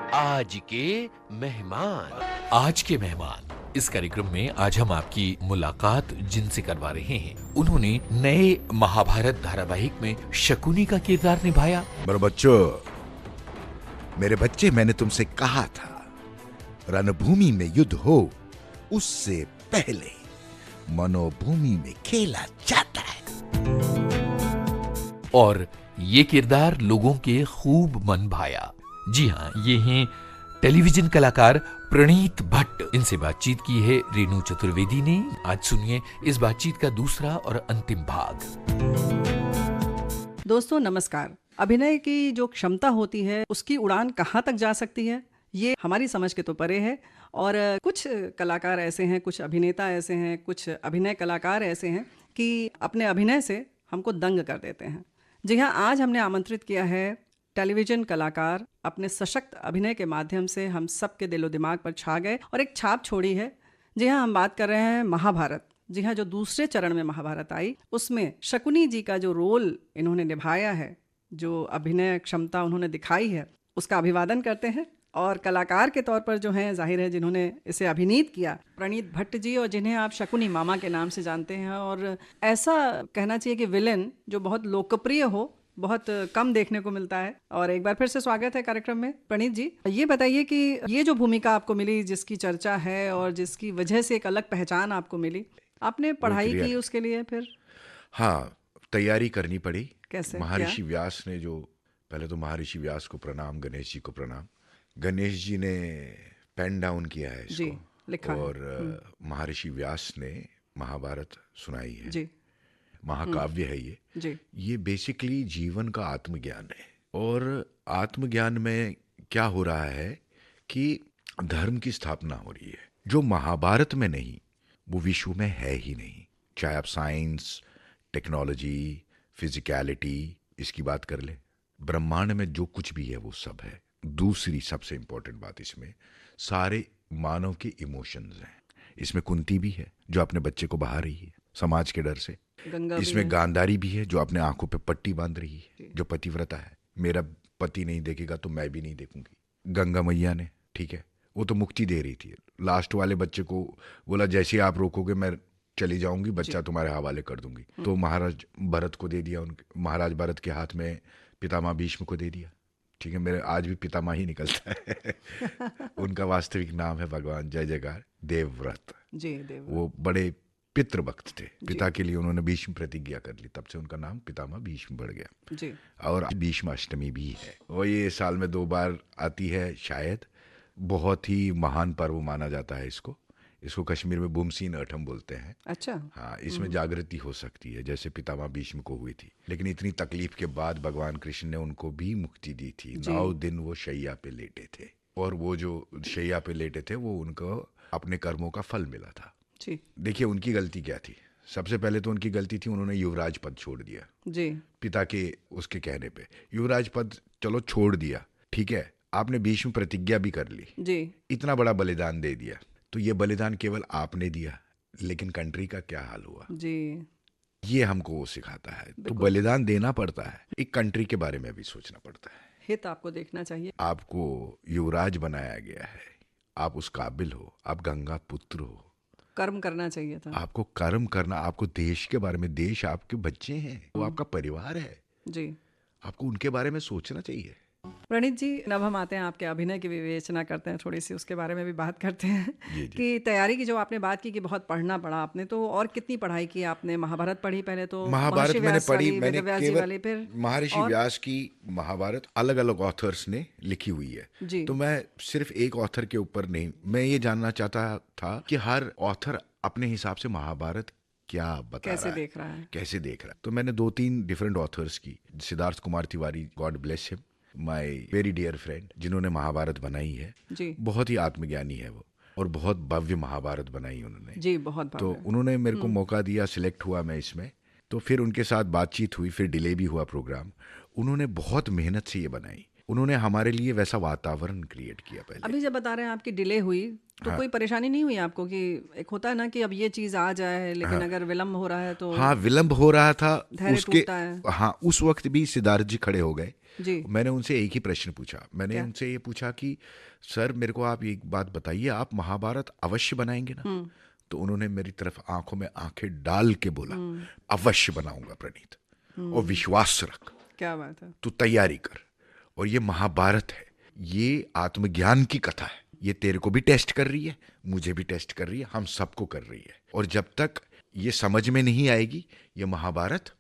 आज के मेहमान। आज के मेहमान इस कार्यक्रम में आज हम आपकी मुलाकात जिनसे करवा रहे हैं, उन्होंने नए महाभारत धारावाहिक में शकुनी का किरदार निभाया। मेरे बच्चे, मैंने तुमसे कहा था रणभूमि में युद्ध हो उससे पहले मनोभूमि में खेला जाता है। और ये किरदार लोगों के खूब मन भाया। जी हाँ, ये हैं टेलीविजन कलाकार प्रणीत भट्ट। इनसे बातचीत की है रेणु चतुर्वेदी ने। आज सुनिए इस बातचीत का दूसरा और अंतिम भाग। दोस्तों नमस्कार। अभिनय की जो क्षमता होती है उसकी उड़ान कहाँ तक जा सकती है, ये हमारी समझ के तो परे है। और कुछ कलाकार ऐसे हैं, कुछ अभिनेता ऐसे हैं, कुछ अभिनय कलाकार ऐसे हैं कि अपने अभिनय से हमको दंग कर देते हैं। जी हाँ, आज हमने आमंत्रित किया है टेलीविजन कलाकार, अपने सशक्त अभिनय के माध्यम से हम सबके दिलो दिमाग पर छा गए और एक छाप छोड़ी है। जी हाँ, हम बात कर रहे हैं महाभारत। जी हाँ, जो दूसरे चरण में महाभारत आई उसमें शकुनी जी का जो रोल इन्होंने निभाया है, जो अभिनय क्षमता उन्होंने दिखाई है, उसका अभिवादन करते हैं। और कलाकार के तौर पर जो हैं, जाहिर है जिन्होंने इसे अभिनीत किया, प्रणीत भट्ट जी, और जिन्हें आप शकुनी मामा के नाम से जानते हैं। और ऐसा कहना चाहिए कि विलेन जो बहुत लोकप्रिय हो, बहुत कम देखने को मिलता है। और एक बार फिर से स्वागत है कार्यक्रम में। प्रणीत जी, ये बताइए कि ये जो भूमिका आपको मिली, जिसकी चर्चा है और जिसकी वजह से एक अलग पहचान आपको मिली, आपने पढ़ाई की उसके लिए? फिर हाँ, तैयारी करनी पड़ी। कैसे? महर्षि व्यास ने जो, पहले तो महर्षि व्यास को प्रणाम, गणेश जी को प्रणाम। गणेश जी ने पेन डाउन किया है इसको, जी, लिखा है। और महर्षि व्यास ने महाभारत सुनाई है। जी, महाकाव्य है ये। जी, ये बेसिकली जीवन का आत्मज्ञान है। और आत्मज्ञान में क्या हो रहा है कि धर्म की स्थापना हो रही है, जो महाभारत में नहीं वो विश्व में है ही नहीं। चाहे आप साइंस, टेक्नोलॉजी, फिजिकलिटी इसकी बात कर ले, ब्रह्मांड में जो कुछ भी है वो सब है। दूसरी सबसे इंपॉर्टेंट बात इसमें, सारे मानव के इमोशंस हैं। इसमें कुंती भी है जो अपने बच्चे को बहा रही है समाज के डर से। गंगा भी इसमें है। गांधारी भी है जो अपने आंखों पे पट्टी बांध रही है, जो पतिव्रता है। मेरा पति नहीं देखेगा तो मैं भी नहीं देखूंगी। गंगा मैया ने, ठीक है, वो तो मुक्ति दे रही थी। लास्ट वाले बच्चे को बोला जैसे आप रोकोगे मैं चली जाऊंगी, बच्चा तुम्हारे हवाले कर दूंगी। तो महाराज भरत को दे दिया, उनके महाराज भरत के हाथ में पितामह भीष्म को दे दिया। ठीक है, मेरे आज भी पितामह ही निकलता है। उनका वास्तविक नाम है भगवान जय जयकार देवव्रत जी, देव। वो बड़े पितृभक्त थे। पिता के लिए उन्होंने भीष्म प्रतिज्ञा कर ली, तब से उनका नाम पितामह भीष्म बढ़ गया। जी, और भीष्म अष्टमी भी है, और ये साल में 2 बार आती है शायद। बहुत ही महान पर्व माना जाता है इसको। इसको कश्मीर में बुमसीन अठम बोलते हैं। अच्छा। हाँ, इसमें जागृति हो सकती है जैसे पितामह भीष्म को हुई थी। लेकिन इतनी तकलीफ के बाद भगवान कृष्ण ने उनको भी मुक्ति दी थी। 9 दिन वो शैया पे लेटे थे, और वो जो शैया पे लेटे थे वो उनको अपने कर्मों का फल मिला था। जी, देखिए उनकी गलती क्या थी। सबसे पहले तो उनकी गलती थी, उन्होंने युवराज पद छोड़ दिया। जी, पिता के उसके कहने पे युवराज पद चलो छोड़ दिया, ठीक है, आपने भीष्म प्रतिज्ञा भी कर ली, जी, इतना बड़ा बलिदान दे दिया, तो ये बलिदान केवल आपने दिया, लेकिन कंट्री का क्या हाल हुआ, जी, ये हमको वो सिखाता है। तो बलिदान देना पड़ता है, एक कंट्री के बारे में भी सोचना पड़ता है। हित आपको देखना चाहिए। आपको युवराज बनाया गया है, आप उस काबिल हो, आप गंगा पुत्र हो, कर्म करना चाहिए था। आपको कर्म करना, आपको देश के बारे में, देश आपके बच्चे हैं, वो आपका परिवार है, जी, आपको उनके बारे में सोचना चाहिए। प्रणीत जी, अब हम आते हैं आपके अभिनय की विवेचना करते हैं, थोड़ी सी उसके बारे में भी बात करते हैं। जी। कि तैयारी की जो आपने बात की कि बहुत पढ़ना पड़ा आपने, तो और कितनी पढ़ाई की आपने? महाभारत पढ़ी पहले तो? महाभारत महर्षि मैंने व्यास पढ़ी, वाली, मैंने वेदव्यास जी वाली, केवल फिर महर्षि और? व्यास की महाभारत अलग अलग ऑथर्स ने लिखी हुई है। जी। तो मैं सिर्फ एक ऑथर के ऊपर नहीं, मैं ये जानना चाहता था कि हर ऑथर अपने हिसाब से महाभारत क्या बता कैसे रहा है, देख रहा है? कैसे देख रहा है। तो मैंने 2-3 डिफरेंट ऑथर्स की, Siddharth Kumar Tiwari, God bless him, my very dear friend, जिन्होंने महाभारत बनाई है। जी, बहुत ही आत्मज्ञानी है वो, और बहुत भव्य महाभारत बनाई उन्होंने। जी, बहुत तो भव्य। उन्होंने मेरे को मौका दिया, सिलेक्ट हुआ मैं इसमें। तो फिर उनके साथ बातचीत हुई, फिर डिले भी हुआ प्रोग्राम। उन्होंने बहुत मेहनत से ये बनाई। उन्होंने हमारे लिए वैसा वातावरण क्रिएट किया पहले। अभी जब बता रहे हैं आपकी डिले हुई तो कोई परेशानी नहीं हुई आपको कि एक होता है ना कि अब ये चीज़ आ जाए लेकिन अगर विलम्ब हो रहा है तो हाँ, विलम्ब हो रहा था धैर्य उसके, टूटता है। हाँ, उस वक्त भी सिद्धार्थ जी खड़े हो गए। जी मैंने उनसे एक ही प्रश्न पूछा, मैंने क्या? उनसे ये पूछा कि सर मेरे को आप एक बात बताइए, आप महाभारत अवश्य बनाएंगे ना? तो उन्होंने मेरी तरफ आंखों में आंखें डाल के बोला, अवश्य बनाऊंगा प्रणीत, और विश्वास रख, क्या बात है। तू तैयारी कर, और ये महाभारत है, ये आत्मज्ञान की कथा है, ये तेरे को भी टेस्ट कर रही है, मुझे भी टेस्ट कर रही है, हम सबको कर रही है, और जब तक ये समझ में नहीं आएगी ये महाभारत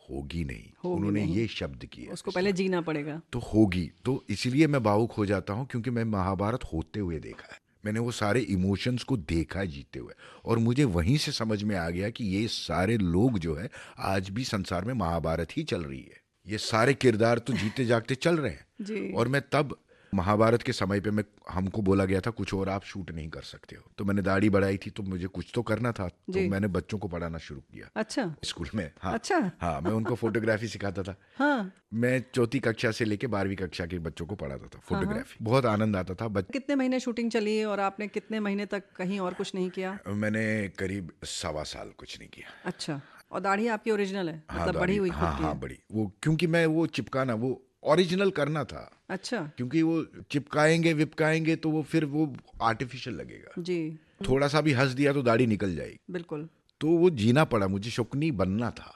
होगी नहीं। उन्होंने ये शब्द किया, उसको पहले जीना पड़ेगा। तो होगी। तो इसीलिए मैं भावुक हो जाता हूँ, क्योंकि मैं महाभारत होते हुए देखा है, मैंने वो सारे इमोशंस को देखा है जीते हुए, और मुझे वहीं से समझ में आ गया कि ये सारे लोग जो है आज भी संसार में महाभारत ही चल रही है, ये सारे किरदार तो जीते जागते चल रहे हैं। जी और मैं तब महाभारत के समय पे हमको बोला गया था कुछ और आप शूट नहीं कर सकते हो, तो मैंने दाढ़ी बढ़ाई थी, तो मुझे कुछ तो करना था, तो मैंने बच्चों को पढ़ाना शुरू किया। अच्छा स्कूल में। हाँ, अच्छा हाँ, मैं उनको फोटोग्राफी सिखाता था। हाँ। मैं 4वीं कक्षा से लेके 12वीं कक्षा के बच्चों को पढ़ाता था फोटोग्राफी। बहुत आनंद आता था। कितने महीने शूटिंग चली और आपने कितने महीने तक कहीं और कुछ नहीं किया? मैंने करीब 1.25 साल कुछ नहीं किया। अच्छा, और दाढ़ी आपकी ओरिजिनल है? हाँ, मतलब बड़ी हुई खुद हाँ की हाँ है? बड़ी, वो क्योंकि मैं वो चिपकाना, वो ओरिजिनल करना था, अच्छा क्योंकि वो चिपकाएंगे विपकाएंगे तो वो फिर वो आर्टिफिशियल लगेगा। जी थोड़ा सा भी हंस दिया तो दाढ़ी निकल जाएगी, बिल्कुल। तो वो जीना पड़ा, मुझे शौकीन बनना था।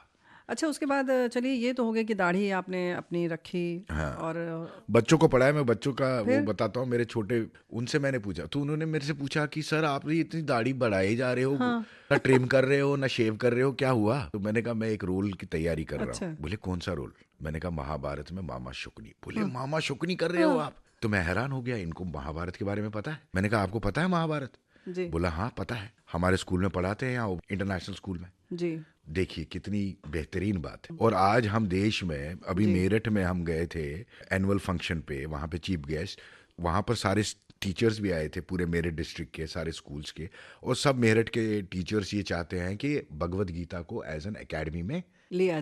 अच्छा, उसके बाद चलिए ये तो हो गया कि दाढ़ी आपने अपनी रखी। हाँ। और बच्चों को पढ़ाया, मैं बच्चों का वो फिर? बताता हूँ, मेरे छोटे, उनसे मैंने पूछा, तो उन्होंने मेरे से पूछा कि सर आप ये इतनी दाढ़ी बढ़ाए जा रहे हो, ना ट्रिम कर रहे हो ना शेव कर रहे हो, क्या हुआ? तो मैंने कहा मैं एक रोल की तैयारी कर रहा अच्छा। हूँ। बोले कौन सा रोल? मैंने कहा महाभारत में मामा शुकनी। बोले मामा शुकनी कर रहे हो आप? तो मैं हैरान हो गया, इनको महाभारत के बारे में पता है? मैंने कहा आपको पता है महाभारत? जी बोला हाँ पता है, हमारे स्कूल में पढ़ाते हैं, यहाँ इंटरनेशनल स्कूल में। जी देखिए कितनी बेहतरीन बात है। और आज हम देश में, अभी मेरठ में हम गए थे एनुअल फंक्शन पे, वहाँ पे चीफ गेस्ट, वहाँ पर सारे टीचर्स भी आए थे, पूरे मेरठ डिस्ट्रिक्ट के सारे स्कूल्स के, और सब मेरठ के टीचर्स ये चाहते हैं कि भगवद गीता को एज एन एकेडमी में लिया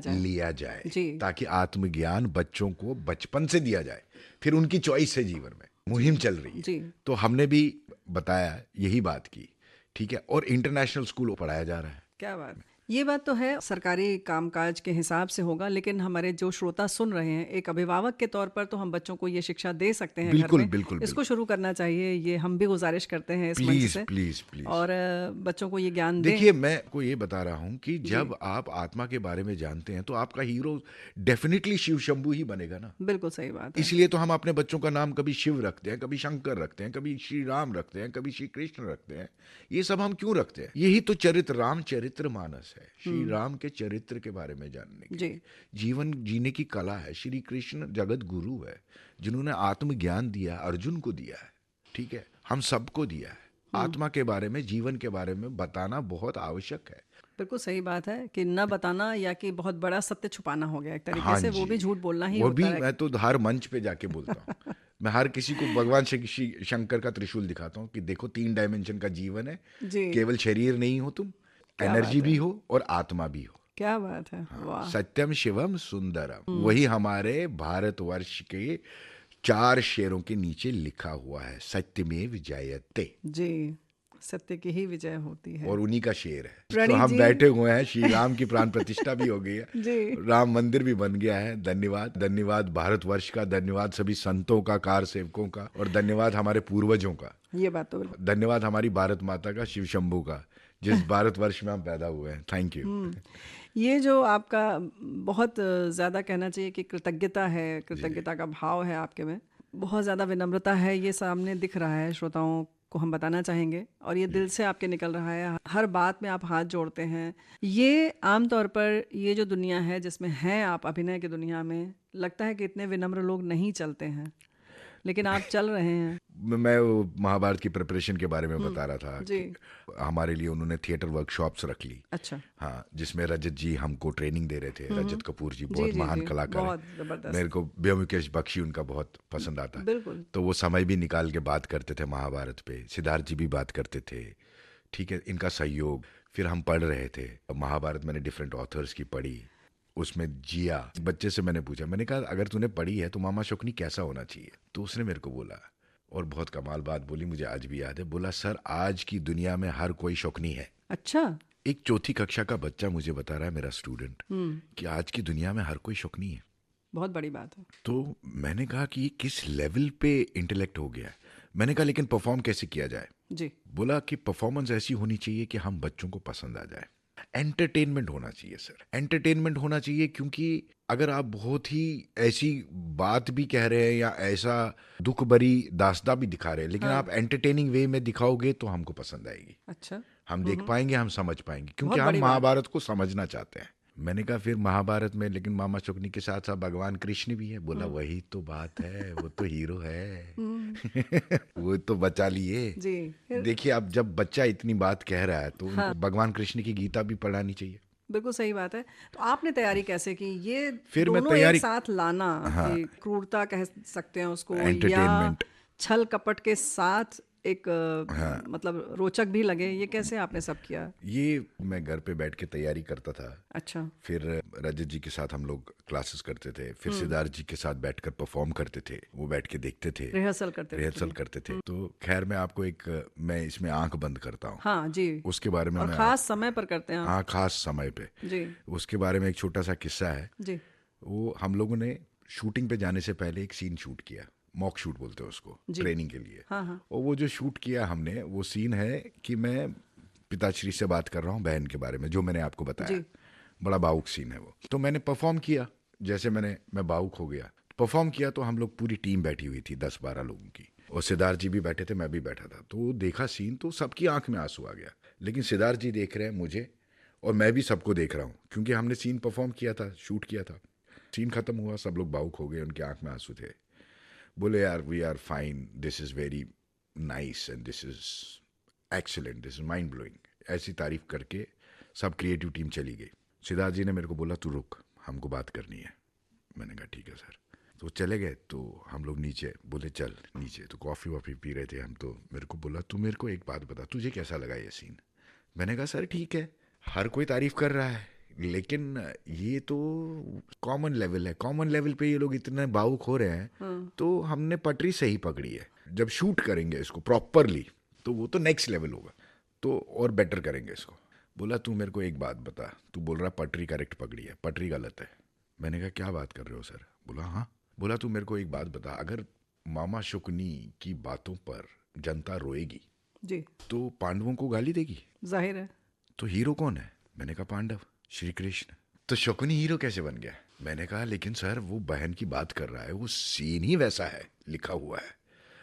जाए जी। ताकि आत्मज्ञान बच्चों को बचपन से दिया जाए, फिर उनकी चॉइस है जीवन में। मुहिम चल रही है, जी। तो हमने भी बताया, यही बात की, ठीक है, और इंटरनेशनल स्कूल पढ़ाया जा रहा है। क्या बात है। ये बात तो है, सरकारी कामकाज के हिसाब से होगा, लेकिन हमारे जो श्रोता सुन रहे हैं, एक अभिभावक के तौर पर तो हम बच्चों को ये शिक्षा दे सकते हैं। बिल्कुल, घर में बिल्कुल, इसको शुरू करना चाहिए, ये हम भी गुजारिश करते हैं इस मंच प्लीज से। Please please. और बच्चों को ये ज्ञान दें। देखिए मैं को ये बता रहा हूँ कि जब आप आत्मा के बारे में जानते हैं तो आपका हीरो डेफिनेटली शिव शंभू ही बनेगा ना। बिल्कुल सही बात है। इसलिए तो हम अपने बच्चों का नाम कभी शिव रखते हैं, कभी शंकर रखते हैं, कभी श्री राम रखते हैं, कभी श्री कृष्ण रखते हैं। ये सब हम क्यों रखते हैं? यही तो चरित्र, रामचरित्र मानस है, श्री राम के चरित्र के बारे में जानने के लिए, जीवन जीने की कला है। श्री कृष्ण जगत गुरु है, जिन्होंने आत्मज्ञान दिया, अर्जुन को दिया है, ठीक है, हम सबको दिया है। आत्मा के बारे में, जीवन के बारे में बताना बहुत आवश्यक है। बिल्कुल सही बात है कि न बताना या कि बहुत बड़ा सत्य छुपाना हो गया एक तरीके हाँ से, वो जी, भी झूठ बोलना ही वो होता भी है। मैं तो हर मंच पे जाके बोलता हूँ। मैं हर किसी को भगवान श्री शंकर का त्रिशूल दिखाता हूँ कि देखो 3 डायमेंशन का जीवन है, जी। केवल शरीर नहीं हो तुम, एनर्जी भी हो और आत्मा भी हो। क्या बात है। हाँ, वाह। सत्यम शिवम सुंदरम, वही हमारे भारतवर्ष के 4 शेरों के नीचे लिखा हुआ है, सत्यमेव जयते। जी, सत्य की ही विजय होती है। और उन्हीं का शेर है। तो प्रणीत हम जी। बैठे हुए हैं, श्री राम की प्राण प्रतिष्ठा भी हो गई है, जी। राम मंदिर भी बन गया है। धन्यवाद, धन्यवाद भारतवर्ष का, धन्यवाद सभी संतों का, कार सेवकों का, और धन्यवाद हमारे पूर्वजों का। ये बात तो बिल्कुल। धन्यवाद हमारी भारत माता का, शिव शंभू का, जिस भारतवर्ष में हम पैदा हुए हैं। Thank you. ये जो आपका बहुत ज़्यादा कहना चाहिए कि कृतज्ञता है, कृतज्ञता का भाव है आपके में, बहुत ज़्यादा विनम्रता है, ये सामने दिख रहा है, श्रोताओं को हम बताना चाहेंगे, और ये दिल से आपके निकल रहा है। हर बात में आप हाथ जोड़ते हैं। ये आमतौर पर ये जो दुनिया है जिसमें हैं आप, अभिनय की दुनिया में, लगता है कि इतने विनम्र लोग नहीं चलते हैं, लेकिन आप चल रहे हैं। मैं वो महाभारत की प्रिपरेशन के बारे में बता रहा था जी। कि हमारे लिए उन्होंने थिएटर वर्कशॉप्स रख ली। अच्छा। हाँ, जिसमें रजत जी हमको ट्रेनिंग दे रहे थे। रजत कपूर जी जी, बहुत जी, महान जी, कलाकार बहुत हैं। जबरदस्त। मेरे को ब्योमुकेश बख्शी उनका बहुत पसंद आता है। बिल्कुल। तो वो समय भी निकाल के बात करते थे महाभारत पे, सिद्धार्थ जी भी बात करते थे, ठीक है, इनका सहयोग। फिर हम पढ़ रहे थे महाभारत, मैंने डिफरेंट ऑथर्स की पढ़ी, उसमें जिया। बच्चे से मैंने पूछा, मैंने कहा अगर तूने पढ़ी है तो मामा शोकनी कैसा होना चाहिए? तो उसने मेरे को बोला, और बहुत कमाल बात बोली, मुझे आज भी याद है। बोला सर आज की दुनिया में हर कोई शौकनी है। अच्छा। एक चौथी कक्षा का बच्चा मुझे बता रहा है, मेरा स्टूडेंट, कि आज की दुनिया में हर कोई शौकनी है। बहुत बड़ी बात है। तो मैंने कहा कि ये किस लेवल पे इंटेलेक्ट हो गया है। मैंने कहा लेकिन परफॉर्म कैसे किया जाए? जी। बोला कि परफॉर्मेंस ऐसी होनी चाहिए कि हम बच्चों को पसंद आ जाए। एंटरटेनमेंट होना चाहिए सर, एंटरटेनमेंट होना चाहिए, क्योंकि अगर आप बहुत ही ऐसी बात भी कह रहे हैं या ऐसा दुख भरी दास्तां भी दिखा रहे हैं, लेकिन आप एंटरटेनिंग वे में दिखाओगे तो हमको पसंद आएगी, अच्छा। हम देख पाएंगे, हम समझ पाएंगे, क्योंकि बहुत हम बड़ी बात। महाभारत को समझना चाहते हैं। मैंने कहा फिर महाभारत में लेकिन मामा शोकनी के साथ साथ भगवान कृष्ण भी है। बोला वही तो बात है, वो तो हीरो है। वो तो बचा लिए जी। फिर देखिए अब जब बच्चा इतनी बात कह रहा है तो उनको भगवान कृष्ण की गीता भी पढ़ानी चाहिए। बिल्कुल सही बात है। तो आपने तैयारी कैसे की ये फिर मैं दोनों तैयारी- एक साथ लाना, कि क्रूरता कह सकते हैं उसको, या एंटरटेनमेंट। छल कपट के साथ एक मतलब रोचक भी लगे, ये कैसे आपने सब किया? ये मैं घर पे बैठ के तैयारी करता था। अच्छा। फिर रजत जी के साथ हम लोग क्लासेस करते थे, फिर सिद्धार्थ जी के साथ बैठकर परफॉर्म करते थे, वो बैठ के देखते थे, रिहर्सल करते थे। तो खैर मैं आपको एक, मैं इसमें आंख बंद करता हूँ। हाँ जी। उसके बारे में और मैं खास समय पर करते हैं आप। हाँ खास समय पे। जी। उसके बारे में एक छोटा सा किस्सा है। जी। वो हम लोगों ने शूटिंग पे जाने से पहले एक सीन शूट किया, मॉक शूट बोलते हैं उसको, ट्रेनिंग के लिए। हाँ हाँ। और वो जो शूट किया हमने, वो सीन है कि मैं पिताश्री से बात कर रहा हूँ बहन के बारे में, जो मैंने आपको बताया। जी। बड़ा भावुक सीन है वो। तो मैंने परफॉर्म किया, जैसे मैं भावुक हो गया, परफॉर्म किया। तो हम लोग पूरी टीम बैठी हुई थी 10-12 लोगों की, और सिद्धार्थ जी भी बैठे थे, मैं भी बैठा था। तो देखा सीन तो सबकी आंख में आंसू आ गया, लेकिन सिद्धार्थ जी देख रहे हैं मुझे और मैं भी सबको देख रहा हूँ, क्योंकि हमने सीन परफॉर्म किया था, शूट किया था। सीन खत्म हुआ, सब लोग भावुक हो गए, उनकी आंख में आंसू थे। बोले यार we are fine, this is very nice and this is excellent, this is mind blowing. ऐसी तारीफ करके सब क्रिएटिव टीम चली गई। सिद्धार्थ जी ने मेरे को बोला तू रुक, हमको बात करनी है। मैंने कहा ठीक है सर। तो चले गए। तो हम लोग नीचे, बोले चल नीचे। तो कॉफ़ी वॉफ़ी पी रहे थे हम। तो मेरे को बोला तू मेरे को एक बात बता, तुझे कैसा लगा ये सीन? मैंने कहा सर ठीक है, हर कोई तारीफ कर रहा है, लेकिन ये तो कॉमन लेवल है, कॉमन लेवल पे ये लोग इतने भावुक हो रहे हैं, तो हमने पटरी सही पकड़ी है। जब शूट करेंगे इसको प्रॉपरली तो वो तो नेक्स्ट लेवल होगा, तो और बेटर करेंगे इसको। बोला तू मेरे को एक बात बता, तू बोल रहा पटरी करेक्ट पकड़ी है, पटरी गलत है। मैंने कहा क्या बात कर रहे हो सर? बोला हाँ। बोला तू मेरे को एक बात बता, अगर मामा शुकनी की बातों पर जनता रोएगी जी। तो पांडवों को गाली देगी, जाहिर है। तो हीरो कौन है? मैंने कहा पांडव, श्री कृष्ण। तो शकुनी हीरो कैसे बन गया? मैंने कहा लेकिन सर वो बहन की बात कर रहा है, वो सीन ही वैसा है, लिखा हुआ है,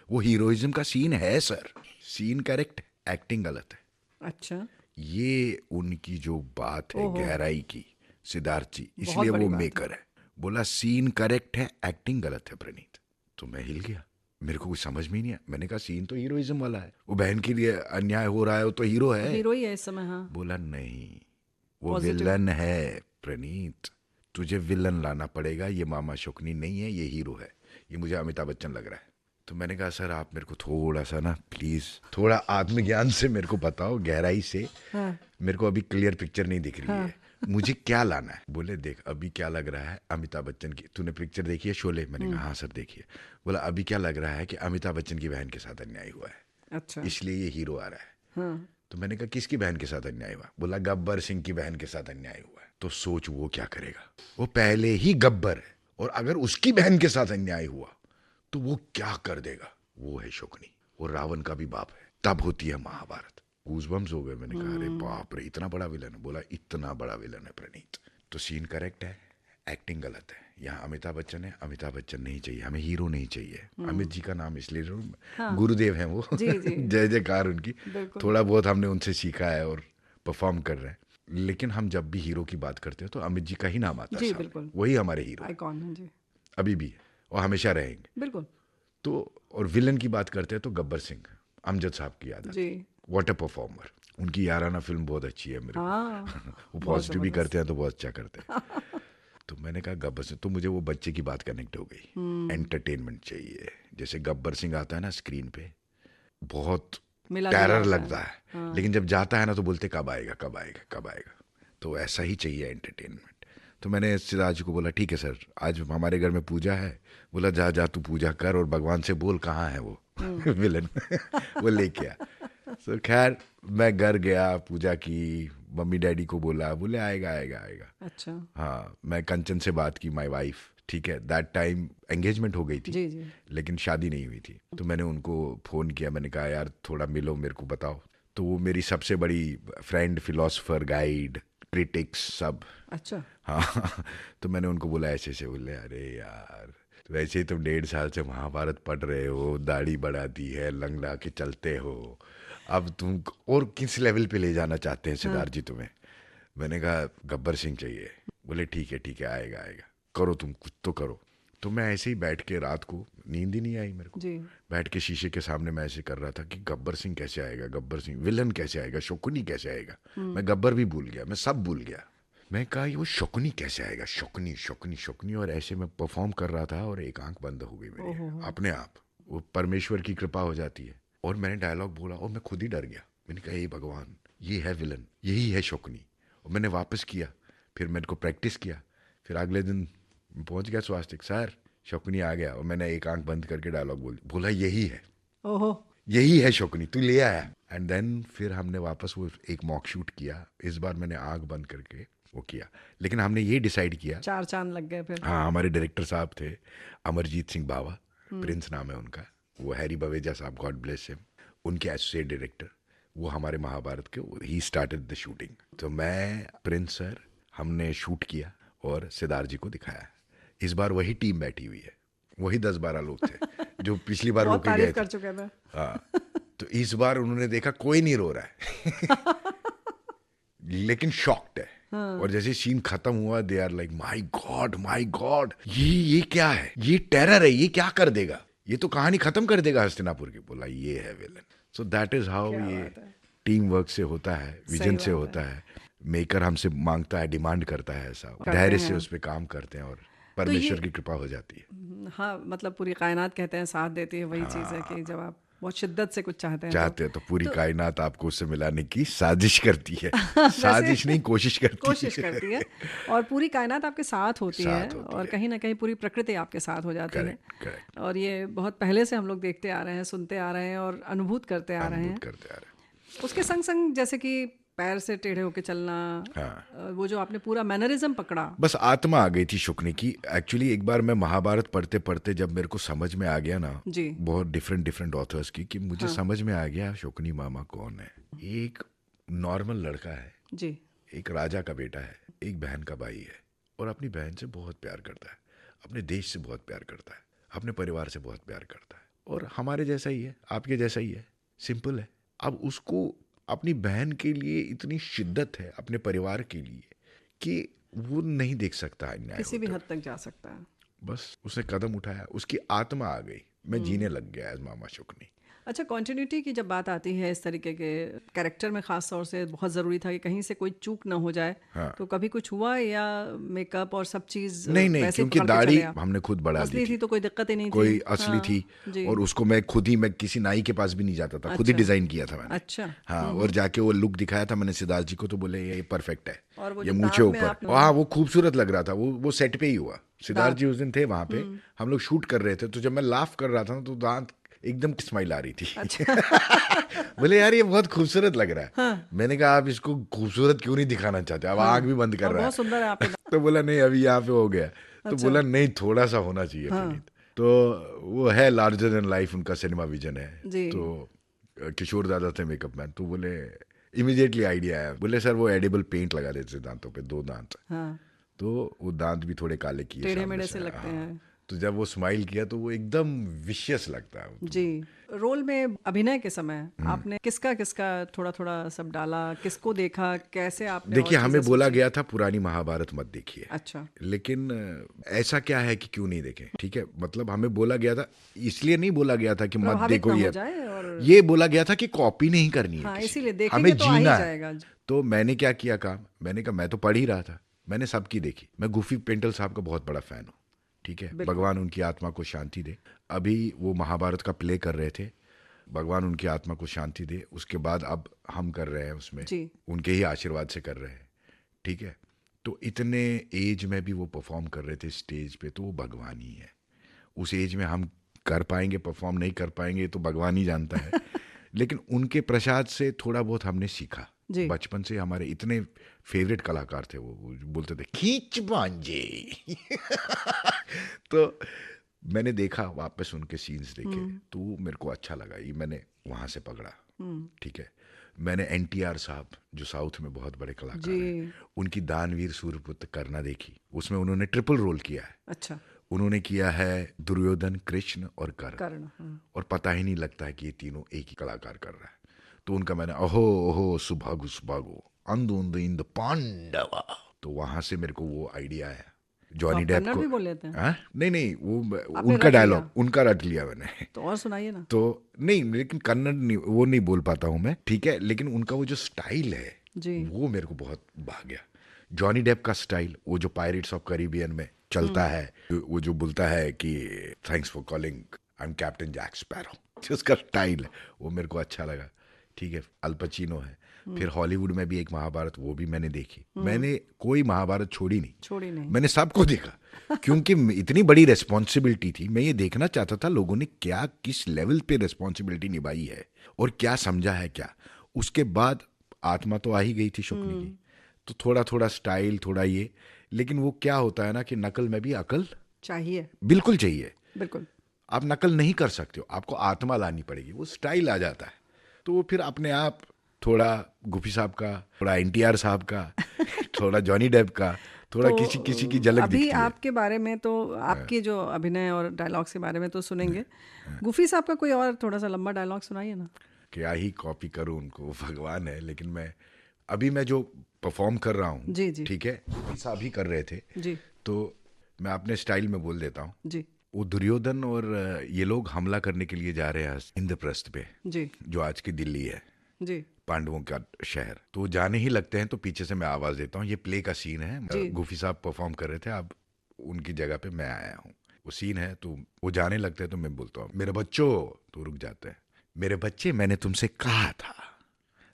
वो हीरोइज्म का सीन है सर। सीन करेक्ट, एक्टिंग गलत है। अच्छा। ये उनकी जो बात है गहराई की, सिद्धार्थ जी, बहुत इसलिए बड़ी वो बात मेकर है। बोला सीन करेक्ट है, एक्टिंग गलत है प्रणीत। तो मैं हिल गया, मेरे को कुछ समझ में ही नहीं आया। मैंने कहा सीन तो हीरोइज्म वाला है, वो बहन के लिए अन्याय हो रहा है, वो तो हीरो है। हीरो ही है इस समय। हाँ। बोला नहीं, वो Positive. विलन है प्रणीत, तुझे विलन लाना पड़ेगा। ये मामा शुकनी नहीं है, ये हीरो है, ये मुझे अमिताभ बच्चन लग रहा है। तो मैंने कहा सर आप मेरे को थोड़ा सा ना प्लीज, थोड़ा आत्मज्ञान से मेरे को बताओ, गहराई से। हाँ। मेरे को अभी क्लियर पिक्चर नहीं दिख रही है, मुझे क्या लाना है? बोले देख अभी क्या लग रहा है, अमिताभ बच्चन की, तूने पिक्चर देखी है शोले? मैंने कहा हाँ सर देखिए। बोला अभी क्या लग रहा है कि अमिताभ बच्चन की बहन के साथ अन्याय हुआ है, अच्छा। इसलिए ये हीरो आ रहा है। हाँ। तो मैंने कहा किसकी बहन के साथ अन्याय हुआ? बोला गब्बर सिंह की बहन के साथ अन्याय हुआ है। तो सोच वो क्या करेगा, वो पहले ही गब्बर है, और अगर उसकी बहन के साथ अन्याय हुआ तो वो क्या कर देगा? वो है शुकनी, वो रावण का भी बाप है। तब होती है महाभारत। गूज़बम्स हो गए। मैंने कहा अरे बाप रे, इतना बड़ा विलन है? बोला इतना बड़ा विलन है प्रणीत। तो सीन करेक्ट है, एक्टिंग गलत है। यहाँ अमिताभ बच्चन है, अमिताभ बच्चन नहीं चाहिए हमें, हीरो नहीं चाहिए। अमित जी का नाम इसलिए गुरुदेव हैं वो। जी, जी। जय जयकार उनकी। बिल्कुल। थोड़ा बहुत हमने उनसे सीखा है और परफॉर्म कर रहे हैं, लेकिन हम जब भी हीरो की बात करते हैं तो अमित जी का ही नाम आता है जी, सामने। बिल्कुल। वही हमारे हीरो आइकॉन है जी। अभी भी है और हमेशा रहेंगे। बिल्कुल। तो और विलन की बात करते हैं तो गब्बर सिंह, अमजद साहब की याद आती है। जी। What a performer. उनकी याराना फिल्म बहुत अच्छी है मेरे हाँ। को। वो पॉजिटिव भी करते हैं तो बहुत अच्छा करते हैं। तो मैंने कहा गब्बर सिंह, तो मुझे वो बच्चे की बात कनेक्ट हो गई। एंटरटेनमेंट चाहिए। जैसे गब्बर सिंह आता है ना स्क्रीन पे, बहुत मिला टेरर जुला लगता है, लेकिन जब जाता है ना तो बोलते कब आएगा कब आएगा कब आएगा। तो ऐसा ही चाहिए एंटरटेनमेंट। तो मैंने सिद्धार्थ जी को बोला ठीक है सर, आज हमारे घर में पूजा है। बोला जा जा तू पूजा कर और भगवान से बोल कहाँ है वो विलन वो लेके आ। तो खैर मैं घर गया, पूजा की, मम्मी डैडी को बोला, बोले आएगा आएगा आएगा। अच्छा। हाँ, मैं कंचन से बात की, माय वाइफ, ठीक है, दैट टाइम एंगेजमेंट हो गई थी, जी जी। लेकिन शादी नहीं हुई थी। तो मैंने उनको फ़ोन किया, मैंने कहा यार थोड़ा मिलो, मेरे को बताओ। तो वो मेरी सबसे बड़ी फ्रेंड, फिलोसोफर, गाइड, क्रिटिक्स सब। अच्छा। हाँ तो मैंने उनको बोला ऐसे ऐसे। बोले अरे यार वैसे ही तुम 1.5 साल से महाभारत पढ़ रहे हो, दाढ़ी बढ़ा दी है, लंगड़ा के चलते हो, अब तुम और किस लेवल पे ले जाना चाहते हैं सिद्धार्थ जी तुम्हें? मैंने कहा गब्बर सिंह चाहिए। बोले ठीक है आएगा आएगा, करो तुम कुछ तो करो। तो मैं ऐसे ही बैठ के, रात को नींद ही नहीं आई मेरे को, जी। बैठ के शीशे के सामने मैं ऐसे कर रहा था कि गब्बर सिंह कैसे आएगा, गब्बर सिंह विलन कैसे आएगा, शकुनी कैसे आएगा। मैं गब्बर भी भूल गया, मैं सब भूल गया। मैं कहा ये वो शकुनी कैसे आएगा, शकुनी शकुनी शकुनी। और ऐसे मैं परफॉर्म कर रहा था और एक आंख बंद हो गई मेरी अपने आप। वो परमेश्वर की कृपा हो जाती है। और मैंने डायलॉग बोला और मैं खुद ही डर गया। मैंने कहा हे भगवान, ये है विलन, यही है शकुनी। और मैंने वापस किया, फिर मेरे को प्रैक्टिस किया। फिर अगले दिन पहुंच गया स्वास्तिक, सर शकुनी आ गया। और मैंने एक आंख बंद करके डायलॉग बोला यही है, ओहो, यही है शकुनी, तू ले आया। एंड देन फिर हमने वापस वो एक मॉक शूट किया। इस बार मैंने आंख बंद करके वो किया, लेकिन हमने ये डिसाइड किया, 4 चांद लग गए फिर। हाँ, हमारे डायरेक्टर साहब थे अमरजीत सिंह बावा, प्रिंस नाम है उनका, वो हैरी बवेजा साहब, गॉड ब्लेस हिम, उनके एसोसिएट डायरेक्टर, वो हमारे महाभारत के, ही स्टार्टेड द शूटिंग। तो मैं, प्रिंस सर, हमने शूट किया और सिद्धार्थ जी को दिखाया। इस बार वही टीम बैठी हुई है, वही 10-12 लोग थे जो पिछली बार बहुत रोके गए तारीफ थे। कर चुके थे। हाँ, तो इस बार उन्होंने देखा कोई नहीं रो रहा है लेकिन शॉक्ड है। और जैसे सीन खत्म हुआ, they are like my God, ये क्या है, ये टेरर है, ये क्या कर देगा, ये तो कहानी खत्म कर देगा हस्तिनापुर की। बोला ये है villain. So that is how ये टीम वर्क से होता है, विजन से होता है। मेकर हमसे मांगता है, डिमांड करता है, ऐसा धैर्य से उस पर काम करते हैं और परमेश्वर की कृपा हो जाती है। हाँ, मतलब पूरी कायनात कहते हैं साथ देती है। वही चीज़ है कि जब आप बहुत शिद्दत से कुछ चाहते हैं तो पूरी कायनात आपको उससे मिलाने की साजिश करती है साजिश नहीं, कोशिश करती है और पूरी कायनात आपके साथ होती है और कहीं ना कहीं पूरी प्रकृति आपके साथ हो जाती है। और ये बहुत पहले से हम लोग देखते आ रहे हैं, सुनते आ रहे हैं और अनुभूत करते आ रहे हैं। उसके संग संग जैसे कि पैर से टेढ़े होके चलना, हाँ। वो जो आपने पूरा मैनरिज्म पकड़ा, बस आत्मा आ गई थी शुक्नी की। एक्चुअली एक बार मैं महाभारत पढ़ते पढ़ते जब मेरे को समझ में आ गया ना, बहुत डिफरेंट ऑथर्स की, कि मुझे समझ में आ गया शुक्नी मामा कौन है। एक नॉर्मल लड़का है जी, एक राजा का बेटा है, एक बहन का भाई है और अपनी बहन से बहुत प्यार करता है, अपने देश से बहुत प्यार करता है, अपने परिवार से बहुत प्यार करता है और हमारे जैसा ही है, आपके जैसा ही है, सिंपल है। अब उसको अपनी बहन के लिए इतनी शिद्दत है, अपने परिवार के लिए, कि वो नहीं देख सकता अन्याय, किसी भी हद तक जा सकता है। बस उसने कदम उठाया, उसकी आत्मा आ गई, मैं जीने लग गया एज मामा शुक्नी। अच्छा, कॉन्टिन्यूटी की जब बात आती है इस तरीके के कैरेक्टर में, खास तौर से बहुत ज़रूरी था कि कहीं से कोई चूक ना हो जाए। हाँ। तो कभी कुछ हुआ या मेकअप और सब चीज़? नहीं, क्योंकि दाढ़ी हमने खुद बढ़ा ली थी, तो कोई दिक्कत ही नहीं थी, कोई असली थी। और उसको मैं खुद ही, मैं किसी नाई के पास भी नहीं जाता था, खुद ही डिजाइन किया था मैंने। अच्छा, हाँ, और जाके वो लुक दिखाया था मैंने सिद्धार्थ जी को, तो बोले ये परफेक्ट है, ये मूंछे ऊपर। हाँ, वो खूबसूरत लग रहा था, वो सेट पे ही हुआ। सिद्धार्थ जी उस दिन थे वहां पे, हम लोग शूट कर रहे थे, तो जब मैं लाफ कर रहा था तो दांत एकदम स्माइल आ रही थी। अच्छा। बोले यार ये बहुत खूबसूरत लग रहा है। हाँ। मैंने कहा आप इसको खूबसूरत क्यों नहीं दिखाना चाहते, अब आँख भी बंद कर रहा है, सुंदर है आपके। तो बोला नहीं अभी यहाँ पे हो गया। अच्छा। तो बोला नहीं थोड़ा सा होना चाहिए। हाँ। तो वो है लार्जर देन लाइफ, उनका सिनेमा विजन है। तो किशोर दादा थे मेकअप मैन, तो बोले इमीडिएटली आइडिया आया, बोले सर वो एडिबल पेंट लगा देते दांतों पे, 2 दांत। हाँ। तो वो दांत भी थोड़े काले किए, टेढ़े मेढ़े से लगते हैं। तो जब वो स्माइल किया तो वो एकदम विशियस लगता है जी। रोल में अभिनय के समय आपने किसका थोड़ा थोड़ा सब डाला, किसको देखा, कैसे आपने? देखिए हमें बोला गया था पुरानी महाभारत मत देखिए। अच्छा। लेकिन ऐसा क्या है कि क्यों नहीं देखें, ठीक है, मतलब हमें बोला गया था, इसलिए नहीं बोला गया था कि मत देखो, ये बोला गया था कि कॉपी नहीं करनी है। हाँ, इसीलिए हमें जीना है। तो मैंने क्या किया काम, मैंने कहा मैं तो पढ़ ही रहा था, मैंने सबकी देखी। मैं गुफी पेंटल साहब का बहुत बड़ा फैन हूँ, ठीक है, भगवान उनकी आत्मा को शांति दे। अभी वो महाभारत का प्ले कर रहे थे, भगवान उनकी आत्मा को शांति दे। उसके बाद अब हम कर रहे हैं उसमें, उनके ही आशीर्वाद से कर रहे हैं, ठीक है। तो इतने एज में भी वो परफॉर्म कर रहे थे स्टेज पे, तो वो भगवान ही है। उस एज में हम कर पाएंगे परफॉर्म नहीं कर पाएंगे तो भगवान ही जानता है। लेकिन उनके प्रसाद से थोड़ा बहुत हमने सीखा। जी। बचपन से हमारे इतने फेवरेट कलाकार थे वो बोलते थे खींच भांजे। तो मैंने देखा वापस उनके सीन्स देखे तो मेरे को अच्छा लगा, ये मैंने वहाँ से पकड़ा। ठीक है, मैंने एनटीआर साहब जो साउथ में बहुत बड़े कलाकार हैं, उनकी दानवीर सूर्यपुत्र करना देखी। उसमें उन्होंने ट्रिपल रोल किया है। अच्छा। उन्होंने किया है दुर्योधन, कृष्ण और कर्ण। और पता ही नहीं लगता है कि ये तीनों एक ही कलाकार कर रहा है। तो उनका मैंने अहो अहो सुभागु सुभागु अंधु अंधु इंद पांडवा, तो वहां से मेरे को वो आइडिया आया। जॉनी डेप कन्नड़ को भी बोल लेते हैं? हाँ? नहीं वो आपने उनका रट डायलॉग लिया? उनका रट लिया मैंने। तो और सुनाइए ना। तो नहीं, लेकिन कन्नड़ नहीं, वो नहीं बोल पाता हूँ मैं, ठीक है, लेकिन उनका वो जो स्टाइल है जी। वो मेरे को बहुत भा गया। जॉनी डेप का स्टाइल, वो जो पायरेट्स ऑफ कैरिबियन में चलता है, वो जो बोलता है कि thanks for calling I am Captain Jack Sparrow, उसका स्टाइल है वो मेरे को अच्छा लगा। ठीक है, अल पचिनो है। फिर हॉलीवुड में भी एक महाभारत, वो भी मैंने देखी। मैंने कोई महाभारत छोड़ी नहीं, मैंने सबको देखा। क्योंकि इतनी बड़ी रेस्पॉन्सिबिलिटी थी, मैं ये देखना चाहता था लोगों ने क्या किस लेवल पे रेस्पॉन्सिबिलिटी निभाई है और क्या समझा है क्या। उसके बाद आत्मा तो आ ही गई थी शुक्नी की, तो थोड़ा थोड़ा स्टाइल, थोड़ा ये, लेकिन वो क्या होता है ना कि नकल में भी अकल चाहिए। बिल्कुल चाहिए। बिल्कुल। आप नकल नहीं कर सकते हो, आपको आत्मा लानी पड़ेगी, वो स्टाइल आ जाता है। तो वो फिर अपने आप थोड़ा गुफी साहब का, थोड़ा एनटीआर साहब का, थोड़ा जॉनी डेप का, थोड़ा तो किसी की झलक अभी दिखती है। आपके बारे में तो आपके जो अभिनय और डायलॉग्स के बारे में तो सुनेंगे। गुफी साहब का कोई और थोड़ा सा लंबा डायलॉग सुनाइए ना। क्या ही कॉपी करूं उनको, भगवान है। लेकिन मैं जो परफॉर्म कर रहा हूँ, जी जी ठीक है, गुफी साहब ही कर रहे थे, जी तो मैं अपने स्टाइल में बोल देता हूँ। जी वो दुर्योधन और ये लोग हमला करने के लिए जा रहे हैं इंद्रप्रस्थ पे, जी जो आज की दिल्ली है, जी पांडवों का शहर। तो वो जाने ही लगते हैं तो पीछे से मैं आवाज देता हूँ, ये प्ले का सीन है, गुफी साहब परफॉर्म कर रहे थे, अब उनकी जगह पे मैं आया हूँ। वो सीन है, तो वो जाने लगते हैं तो मैं बोलता हूँ मेरे बच्चों, तो रुक जाते हैं। मेरे बच्चे, मैंने तुमसे कहा था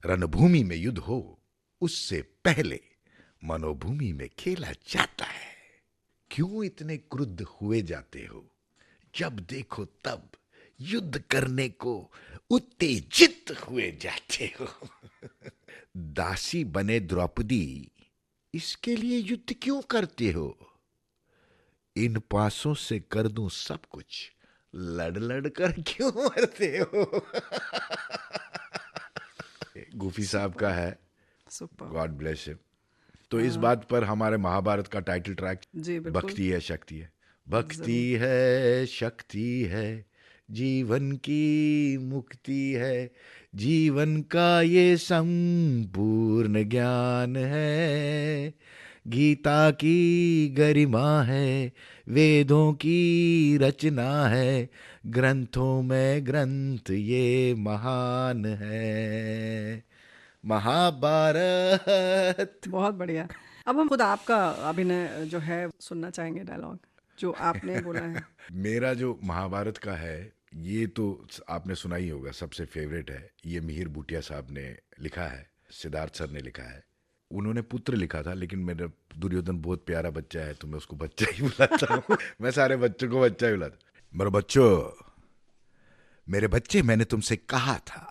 रणभूमि में युद्ध हो उससे पहले मनोभूमि में खेला जाता है। क्यों इतने क्रुद्ध हुए जाते हो, जब देखो तब युद्ध करने को उत्तेजित हुए जाते हो। दासी बने द्रौपदी, इसके लिए युद्ध क्यों करते हो? इन पासों से कर दूं सब कुछ, लड़ लड़ कर क्यों मरते हो? गुफी साहब का है, सुपर। God bless him. तो इस बात पर हमारे महाभारत का टाइटल ट्रैक जी बिल्कुल। भक्ति है शक्ति है, भक्ति है शक्ति है, जीवन की मुक्ति है, जीवन का ये संपूर्ण ज्ञान है, गीता की गरिमा है, वेदों की रचना है, ग्रंथों में ग्रंथ ये महान है, महाभारत। बहुत बढ़िया। अब हम खुद आपका अभिनय जो है सुनना चाहेंगे, डायलॉग जो आपने बोला है। मेरा जो महाभारत का है, ये तो आपने सुना ही होगा, सबसे फेवरेट है। ये मिहिर बूटिया साहब ने लिखा है, सिद्धार्थ सर ने लिखा है। उन्होंने पुत्र लिखा था, लेकिन मेरा दुर्योधन बहुत प्यारा बच्चा है तो मैं उसको बच्चा ही बुलाता हूँ। मैं सारे बच्चों को बच्चा ही बुलाता। मेरे बच्चे, मैंने तुमसे कहा था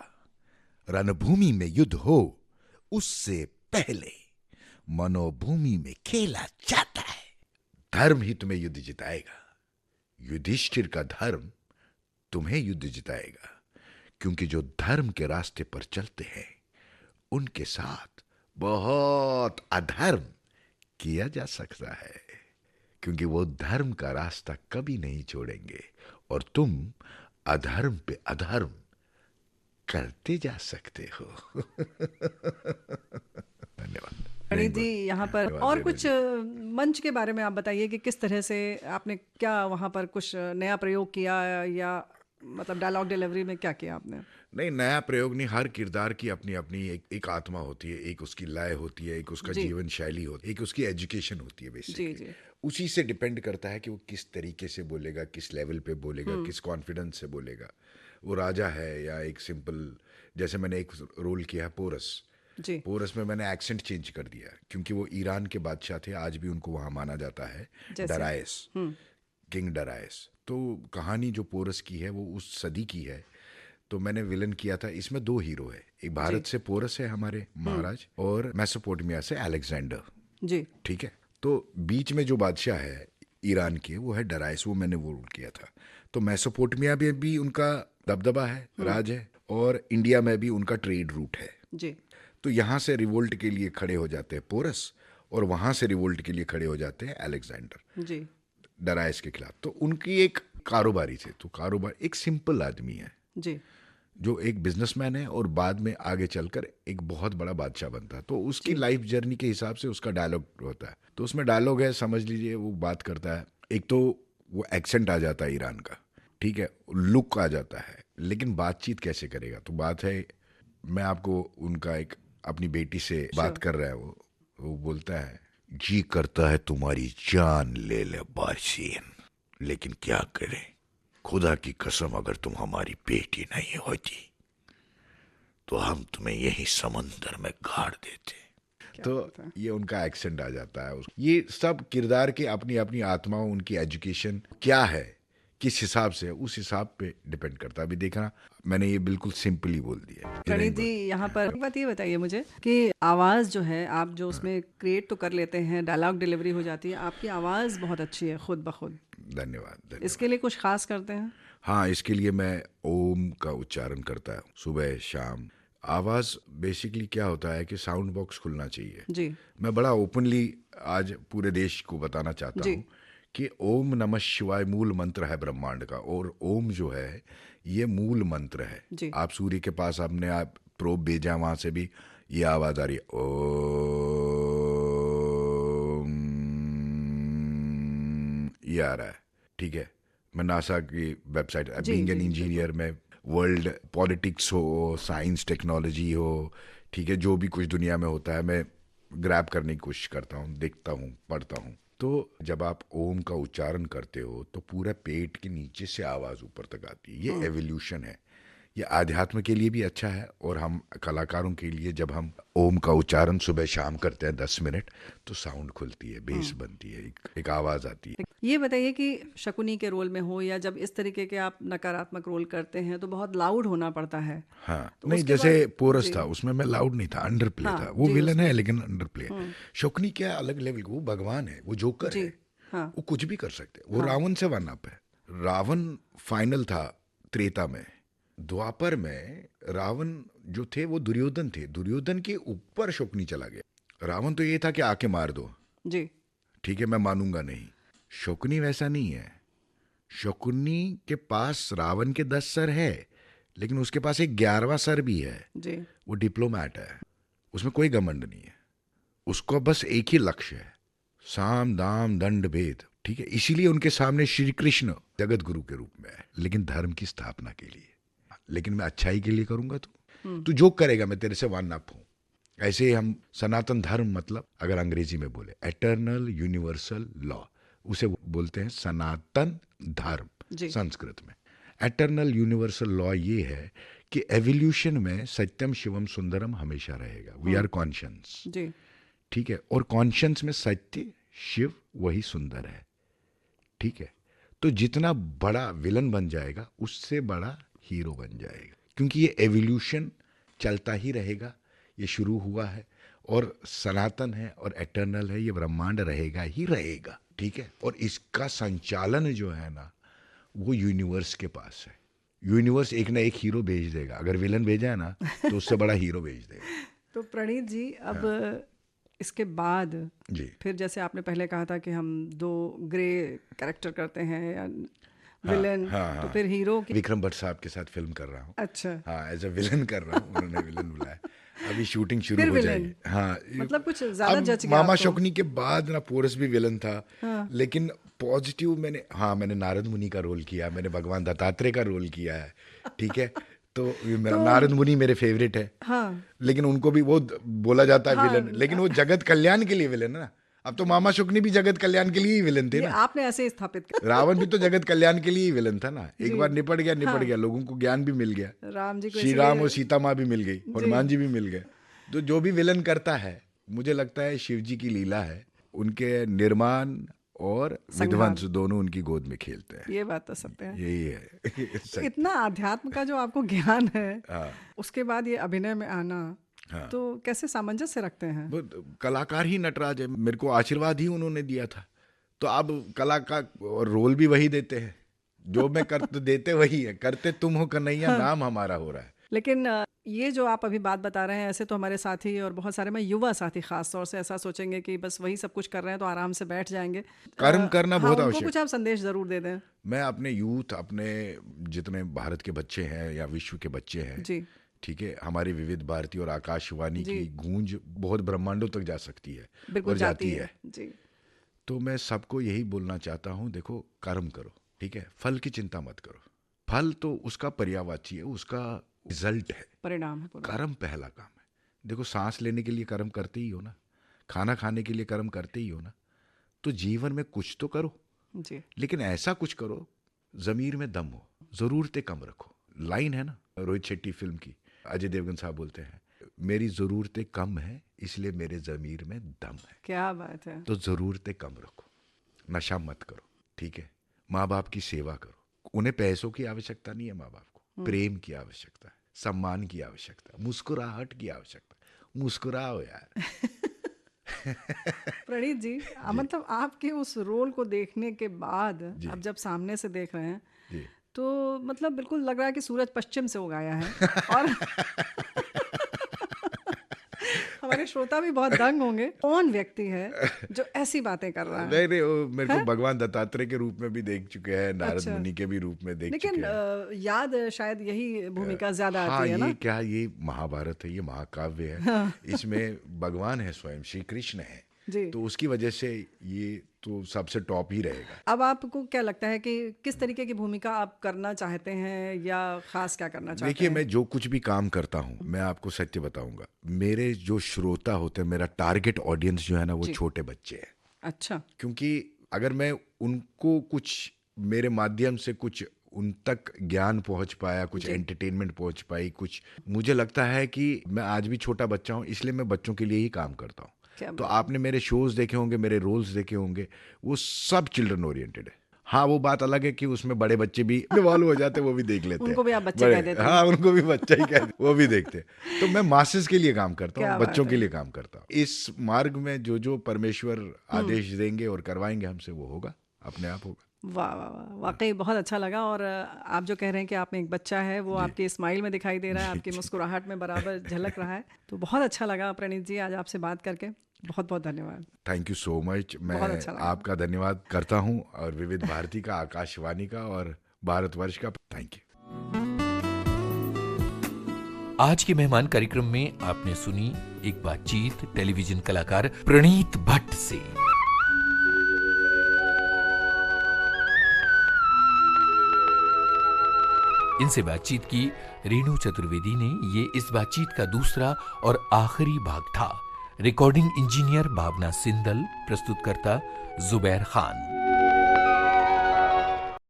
रणभूमि में युद्ध हो उससे पहले मनोभूमि में खेला जाता है। धर्म ही तुम्हें युद्ध जिताएगा, युधिष्ठिर का धर्म तुम्हें युद्ध जिताएगा, क्योंकि जो धर्म के रास्ते पर चलते हैं उनके साथ बहुत अधर्म किया जा सकता है, क्योंकि वो धर्म का रास्ता कभी नहीं छोड़ेंगे और तुम अधर्म पे अधर्म करते जा सकते हो। धन्यवाद। प्रणीत जी, यहाँ पर धन्यवाद और रेणु कुछ जी। मंच के बारे में आप बताइए कि किस तरह से आपने क्या वहाँ पर कुछ नया प्रयोग किया, या मतलब डायलॉग डिलीवरी में क्या किया आपने? नहीं, नया प्रयोग नहीं, हर किरदार की अपनी अपनी एक आत्मा होती है, एक उसकी लय होती है, एक उसका जीवन शैली होती है, एक उसकी एजुकेशन होती है जी बेसिकली। जी उसी से डिपेंड करता है कि वो किस तरीके से बोलेगा, किस लेवल पे बोलेगा, किस कॉन्फिडेंस से बोलेगा। वो राजा है या एक सिंपल, जैसे मैंने एक रोल किया है पोरस, जी। पोरस में मैंने एक्सेंट चेंज कर दिया क्योंकि वो ईरान के बादशाह थे, आज भी उनको वहाँ माना जाता है जैसे? डरायस, किंग डरायस। तो कहानी जो पोरस की है वो उस सदी की है। तो मैंने विलन किया था। इसमें 2 हीरो है, एक भारत से पोरस है हमारे महाराज, और मेसोपोटामिया से अलेक्जेंडर। जी। ठीक है। तो बीच में जो बादशाह है ईरान के वो है डराइस, वो मैंने वो रूल किया था। तो मेसोपोटामिया में भी उनका दबदबा है, राज है, और इंडिया में भी उनका ट्रेड रूट है। जी। तो यहाँ से रिवोल्ट के लिए खड़े हो जाते हैं पोरस, और वहाँ से रिवोल्ट के लिए खड़े हो जाते हैं अलेक्जेंडर जी। डराइस के खिलाफ। तो उनकी एक कारोबारी थे, तो कारोबार एक सिंपल आदमी है जी। जो एक बिजनेसमैन है और बाद में आगे चलकर एक बहुत बड़ा बादशाह बनता है। तो उसकी लाइफ जर्नी के हिसाब से उसका डायलॉग होता है। तो उसमें डायलॉग है, समझ लीजिए, वो बात करता है, एक तो वो एक्सेंट आ जाता है ईरान का, ठीक है, लुक आ जाता है, लेकिन बातचीत कैसे करेगा। तो बात है, मैं आपको उनका एक अपनी बेटी से बात कर रहा है, वो बोलता है, जी करता है तुम्हारी जान ले ले बारसीन, लेकिन क्या करें, खुदा की कसम अगर तुम हमारी बेटी नहीं होती तो हम तुम्हें यही समंदर में गाड़ देते। तो ये उनका एक्सेंट आ जाता है। ये सब किरदार के अपनी अपनी आत्माओं, उनकी एजुकेशन क्या है, किस हिसाब से, उस हिसाब पे डिपेंड करता है। अभी देखना, मैंने ये बिल्कुल सिंपली बोल दिया। प्रणीत जी, यहाँ पर एक बात ये बताइए मुझे कि आवाज़ जो है, आप जो उसमें क्रिएट तो कर लेते हैं, डायलॉग डिलीवरी हो जाती है, आपकी आवाज़ बहुत अच्छी है खुद ब खुद। धन्यवाद। इसके लिए कुछ खास करते हैं? हाँ, इसके लिए मैं ओम का उच्चारण करता हूँ सुबह शाम। आवाज़ बेसिकली क्या होता है कि साउंड बॉक्स खुलना चाहिए। जी। मैं बड़ा ओपनली आज पूरे देश को बताना चाहता हूँ कि ओम नमः शिवाय मूल मंत्र है ब्रह्मांड का, और ओम जो है ये मूल मंत्र है। जी। आप सूर्य के पास आपने आप प्रोब भेजा, वहाँ से भी ये आवाज़ आ रही है, ओम, ये आ रहा है। ठीक है। मैं नासा की वेबसाइट, बीइंग एन इंजीनियर में वर्ल्ड पॉलिटिक्स हो, साइंस टेक्नोलॉजी हो, ठीक है, जो भी कुछ दुनिया में होता है मैं ग्रैब करने की कोशिश करता हूँ, देखता हूँ, पढ़ता हूँ। तो जब आप ओम का उच्चारण करते हो तो पूरा पेट के नीचे से आवाज़ ऊपर तक आती है। ये एवोल्यूशन है। ये आध्यात्म के लिए भी अच्छा है, और हम कलाकारों के लिए जब हम ओम का उच्चारण सुबह शाम करते हैं 10 मिनट, तो साउंड खुलती है, बेस बनती है, एक आवाज़ आती है। ये बताइए कि शकुनी के रोल में हो या जब इस तरीके के आप नकारात्मक रोल करते हैं तो बहुत लाउड होना पड़ता है। हाँ, तो नहीं, उसके जैसे बाद- पोरस जी। था, उसमें मैं लाउड नहीं था, अंडर प्ले हाँ, था। वो जी, विलन है लेकिन अंडर प्ले। शकुनी क्या अलग लेवल, वो भगवान है, वो जोकर जी। है। हाँ। वो कुछ भी कर सकते हैं। वो रावण से वन अप है। रावण फाइनल था त्रेता में। द्वापर में रावण जो थे वो दुर्योधन थे। दुर्योधन के ऊपर शकुनी चला गया। रावण तो ये था कि आके मार दो, जी। ठीक है, मैं मानूंगा नहीं। शकुनी वैसा नहीं है। शकुनी के पास रावण के 10 सर है, लेकिन उसके पास एक 11वां सर भी है। जी। वो डिप्लोमैट है, उसमें कोई घमंड नहीं है। उसको बस एक ही लक्ष्य है, साम दाम दंड भेद, ठीक है। इसीलिए उनके सामने श्री कृष्ण जगत गुरु के रूप में है, लेकिन धर्म की स्थापना के लिए। लेकिन मैं अच्छाई के लिए करूंगा, तू जो करेगा मैं तेरे से वन अप हूं। ऐसे ही हम सनातन धर्म, मतलब अगर अंग्रेजी में बोले एटर्नल यूनिवर्सल लॉ, उसे बोलते हैं सनातन धर्म जी। संस्कृत में। एटर्नल यूनिवर्सल लॉ ये है कि एवोल्यूशन में सत्यम शिवम सुंदरम हमेशा रहेगा। वी आर कॉन्शियस, जी। ठीक है, और कॉन्शियंस में सत्य शिव वही सुंदर है, ठीक है। तो जितना बड़ा विलन बन जाएगा उससे बड़ा हीरो बन जाएगा, क्योंकि ये एवोल्यूशन चलता ही रहेगा। ये शुरू हुआ है और सनातन है और एटर्नल है, ये ब्रह्मांड रहेगा ही रहेगा, ठीक है। और इसका संचालन जो है ना, वो यूनिवर्स के पास है। यूनिवर्स एक ना एक हीरो भेज देगा। अगर विलन भेजा है ना तो उससे बड़ा हीरो भेज देगा। तो प्रणीत जी, अब इसके बाद जी। फिर जैसे आपने पहले कहा था कि हम 2 ग्रे कैरेक्टर करते हैं या विलन, तो फिर हीरो की। विक्रम भट्ट साहब के साथ फिल्म कर रहा हूँ। अच्छा। हाँ, एज अ विलन कर रहा हूँ। उन्होंने विलन बुलाया, अभी शूटिंग शुरू फिर हो विलन? जाएगी। हाँ, मतलब कुछ ज्यादा अब जच गया मामा आपको। शकुनी के बाद ना पोरस भी विलन था। लेकिन पॉजिटिव मैंने नारद मुनि का रोल किया, मैंने भगवान दत्तात्रेय का रोल किया है, ठीक है। तो मेरा नारद मुनि मेरे फेवरेट है। हाँ। लेकिन उनको भी वो बोला जाता है विलन, लेकिन वो जगत कल्याण के लिए विलन है ना। अब तो मामा शुक्नी भी जगत कल्याण के लिए ही विलन थे ये ना। आपने ऐसे ही स्थापित कर। रावण भी तो जगत कल्याण के लिए ही विलन था ना। एक बार निपट गया, लोगों को ज्ञान भी मिल गया। राम जी को श्री राम और सीता माँ भी मिल गई, हनुमान जी भी मिल गए। तो जो भी विलन करता है, मुझे लगता है शिव जी की लीला है, उनके निर्माण और विध्वंस दोनों उनकी गोद में खेलते हैं। ये बात तो सत्य है। यही है तो इतना आध्यात्म का जो आपको ज्ञान है, हाँ। उसके बाद ये अभिनय में आना, हाँ। तो कैसे सामंजस्य रखते हैं? वो कलाकार ही नटराज है, मेरे को आशीर्वाद ही उन्होंने दिया था, तो अब कलाकार रोल भी वही देते हैं, जो मैं कर तो देते वही है, करते तुम हो कन्हैया, नाम हमारा हो रहा है। लेकिन ये जो आप अभी बात बता रहे हैं, ऐसे तो हमारे साथी और बहुत सारे, मैं युवा साथी खास तौर से ऐसा सोचेंगे कि बस वही सब कुछ कर रहे हैं तो आराम से बैठ जाएंगे। कर्म करना बहुत उनको आवश्यक। कुछ आप संदेश जरूर दे दें। मैं अपने यूथ, अपने जितने भारत के बच्चे हैं या विश्व के बच्चे हैं, जी, ठीक है, हमारी विविध भारती और आकाशवाणी जी। की गूंज बहुत ब्रह्मांडों तक जा सकती है बिल्कुल और जाती है। जी, तो मैं सबको यही बोलना चाहता हूँ, देखो कर्म करो, ठीक है, फल की चिंता मत करो। फल तो उसका पर्यायवाची है, उसका रिजल्ट है, परिणाम है पूरा। कर्म पहला काम है। देखो, सांस लेने के लिए कर्म करते ही हो ना, खाना खाने के लिए कर्म करते ही हो ना, तो जीवन में कुछ तो करो, जी, लेकिन ऐसा कुछ करो ज़मीर में दम हो, ज़रूरतें कम रखो। लाइन है ना रोहित शेट्टी फिल्म की, अजय देवगन साहब बोलते हैं, मेरी ज़रूरतें कम है इसलिए मेरे ज़मीर में दम है। क्या बात है। तो ज़रूरतें कम रखो, नशा मत करो, ठीक है, माँ बाप की सेवा करो। उन्हें पैसों की आवश्यकता नहीं है, माँ बाप को प्रेम की आवश्यकता है, सम्मान की आवश्यकता है, मुस्कुराहट की आवश्यकता है। मुस्कुराओ यार। प्रणीत जी, मतलब आपके उस रोल को देखने के बाद जी। अब जब सामने से देख रहे हैं, जी। तो मतलब बिल्कुल लग रहा है कि सूरज पश्चिम से उगाया है। और हमारे श्रोता भी बहुत दंग होंगे, कौन व्यक्ति है जो ऐसी बातें कर रहा है? नहीं नहीं, वो मेरे को भगवान दत्तात्रेय के रूप में भी देख चुके हैं, नारद अच्छा। मुनि के भी रूप में देख लेकिन चुके हैं। याद शायद यही भूमिका ज्यादा हाँ, आती है ना? ये क्या, ये महाभारत है, ये महाकाव्य है, इसमें भगवान है, स्वयं श्री कृष्ण है, जी। तो उसकी वजह से ये तो सबसे टॉप ही रहेगा। अब आपको क्या लगता है कि किस तरीके की भूमिका आप करना चाहते हैं, या खास क्या करना चाहते देखिए, हैं? मैं जो कुछ भी काम करता हूँ, मैं आपको सत्य बताऊंगा, मेरे जो श्रोता होते हैं, मेरा टारगेट ऑडियंस जो है ना, वो जी। छोटे बच्चे हैं। अच्छा, क्योंकि अगर मैं उनको कुछ मेरे माध्यम से कुछ उन तक ज्ञान पहुंच पाया, कुछ एंटरटेनमेंट पहुंच पाई, कुछ, मुझे लगता है कि मैं आज भी छोटा बच्चा हूं, इसलिए मैं बच्चों के लिए ही काम करता हूं। क्या तो आपने मेरे शोज देखे होंगे, मेरे रोल्स देखे होंगे, वो सब चिल्ड्रन ओरिएंटेड है। हाँ, वो बात अलग है कि उसमें बड़े बच्चे भी इन्वॉल्व हो जाते हैं, वो भी देख लेते हैं। उनको भी आप बच्चे बड़े- कह देते हैं। हाँ, उनको भी बच्चा ही कहते हैं, वो भी देखते हैं। तो मैं मासेस के लिए काम करता क्या हूँ, बात बच्चों है। के लिए काम करता हूँ। इस मार्ग में जो जो परमेश्वर आदेश देंगे और करवाएंगे हमसे, वो होगा, अपने आप होगा। वाह वाह वाह, वाकई बहुत अच्छा लगा। और आप जो कह रहे हैं कि आप में एक बच्चा है, वो आपकी स्माइल में दिखाई दे रहा है, आपकी मुस्कुराहट में बराबर झलक रहा है, तो बहुत अच्छा लगा प्रणीत जी आज आपसे बात करके। बहुत बहुत धन्यवाद। Thank you so much. मैं बहुत अच्छा लगा। आपका धन्यवाद करता हूँ, और विविध भारती का, आकाशवाणी का और भारतवर्ष का थैंक यू। आज के मेहमान कार्यक्रम में आपने सुनी एक बातचीत टेलीविजन कलाकार प्रणीत भट्ट से। इनसे बातचीत की रेणु चतुर्वेदी ने। ये इस बातचीत का दूसरा और आखिरी भाग था। रिकॉर्डिंग इंजीनियर भावना सिंदल, प्रस्तुतकर्ता जुबैर खान।